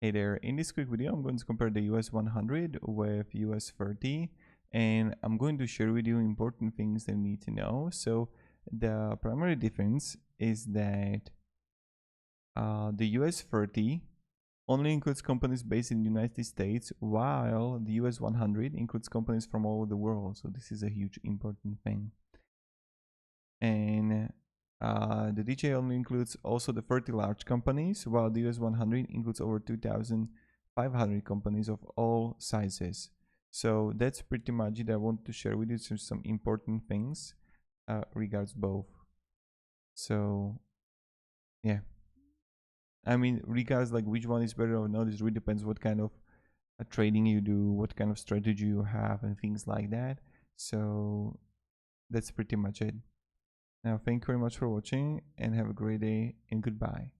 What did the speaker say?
Hey there, in this quick video I'm going to compare the US100 with US30, and I'm going to share with you important things that you need to know. So the primary difference is that the US30 only includes companies based in the United States, while the US100 includes companies from all over the world. So this is a huge important thing. And the DJ only includes also the 30 large companies, while the US100 includes over 2,500 companies of all sizes. So that's pretty much it. I want to share with you some important things regards both. So yeah, I mean, regards like which one is better or not, it really depends what kind of trading you do, what kind of strategy you have, and things like that. So that's pretty much it. Now, thank you very much for watching and have a great day and goodbye.